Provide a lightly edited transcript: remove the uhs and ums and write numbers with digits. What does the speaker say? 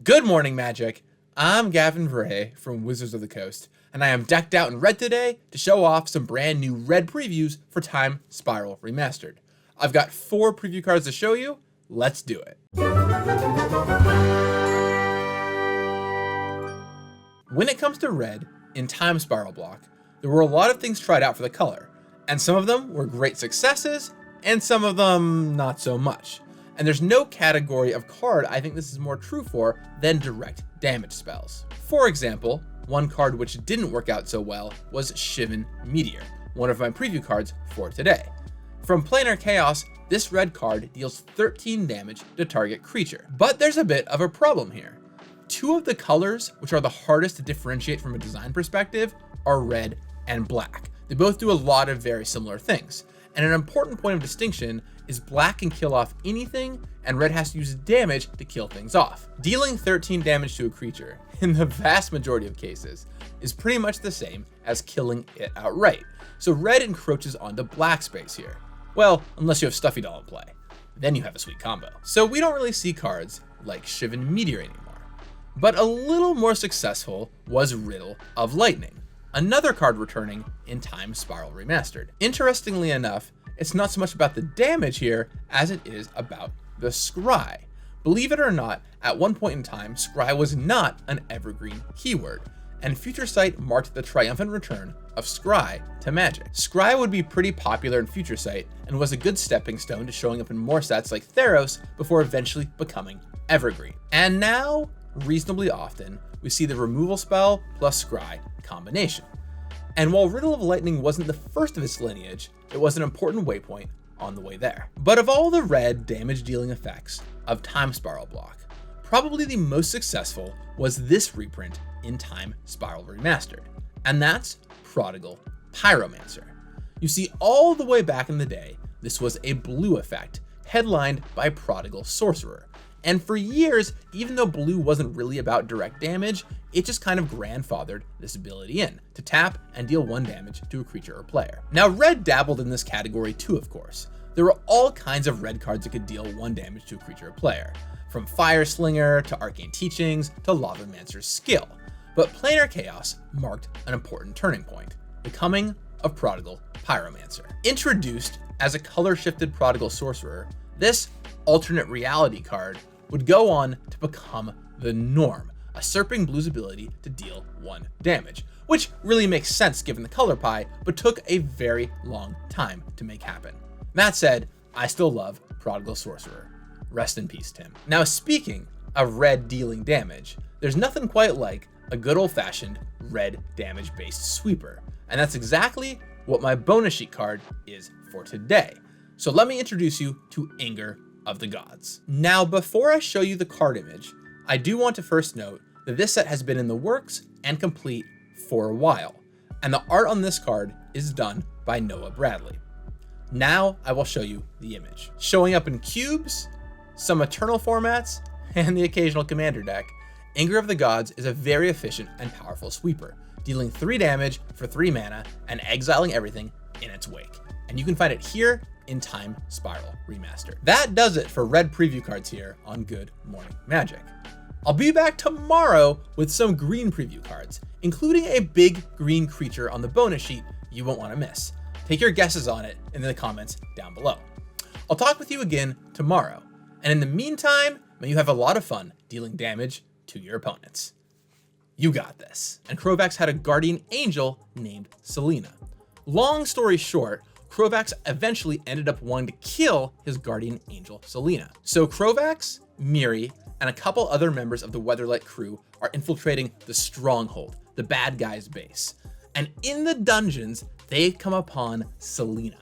Good morning, Magic. I'm Gavin Verhey from Wizards of the Coast, and I am decked out in red today to show off some brand new red previews for Time Spiral Remastered. I've got 4 preview cards to show you. Let's do it. When it comes to red in Time Spiral block, there were a lot of things tried out for the color, and some of them were great successes, and some of them not so much. And there's no category of card I think this is more true for than direct damage spells. For example, one card which didn't work out so well was Shivan Meteor, one of my preview cards for today. From Planar Chaos, this red card deals 13 damage to target creature. But there's a bit of a problem here. 2 of the colors, which are the hardest to differentiate from a design perspective, are red and black. They both do a lot of very similar things. And an important point of distinction is black can kill off anything, and red has to use damage to kill things off. Dealing 13 damage to a creature, in the vast majority of cases, is pretty much the same as killing it outright. So red encroaches onto black space here. Well, unless you have Stuffy Doll in play. Then you have a sweet combo. So we don't really see cards like Shivan Meteor anymore. But a little more successful was Riddle of Lightning, another card returning in Time Spiral Remastered. Interestingly enough, it's not so much about the damage here as it is about the scry. Believe it or not, at one point in time, scry was not an evergreen keyword, and Future Sight marked the triumphant return of scry to Magic. Scry would be pretty popular in Future Sight and was a good stepping stone to showing up in more sets like Theros before eventually becoming evergreen. And now, reasonably often, we see the removal spell plus scry combination. And while Riddle of Lightning wasn't the first of its lineage, it was an important waypoint on the way there. But of all the red damage dealing effects of Time Spiral block, probably the most successful was this reprint in Time Spiral Remastered, and that's Prodigal Pyromancer. You see, all the way back in the day, this was a blue effect, headlined by Prodigal Sorcerer. And for years, even though blue wasn't really about direct damage, it just kind of grandfathered this ability in, to tap and deal 1 damage to a creature or player. Now red dabbled in this category too, of course. There were all kinds of red cards that could deal 1 damage to a creature or player, from Fire Slinger to Arcane Teachings to Lavamancer's Skill. But Planar Chaos marked an important turning point, the coming of Prodigal Pyromancer. Introduced as a color-shifted Prodigal Sorcerer, this alternate reality card would go on to become the norm, usurping blue's ability to deal 1 damage, which really makes sense given the color pie, but took a very long time to make happen. That said, I still love Prodigal Sorcerer. Rest in peace, Tim. Now, speaking of red dealing damage, there's nothing quite like a good old-fashioned red damage-based sweeper, and that's exactly what my bonus sheet card is for today. So let me introduce you to Anger of the Gods. Now, before I show you the card image, I do want to first note that this set has been in the works and complete for a while, and the art on this card is done by Noah Bradley. Now I will show you the image. Showing up in cubes, some Eternal formats, and the occasional commander deck, Anger of the Gods is a very efficient and powerful sweeper, dealing 3 damage for 3 mana and exiling everything in its wake. And you can find it here in Time Spiral Remastered. That does it for red preview cards here on Good Morning Magic. I'll be back tomorrow with some green preview cards, including a big green creature on the bonus sheet you won't want to miss. Take your guesses on it in the comments down below. I'll talk with you again tomorrow, and in the meantime, may you have a lot of fun dealing damage to your opponents. You got this. And Krovax had a guardian angel named Selena. Long story short, Krovax eventually ended up wanting to kill his guardian angel Selena. So Krovax, Miri, and a couple other members of the Weatherlight crew are infiltrating the Stronghold, the bad guy's base. And in the dungeons, they come upon Selena,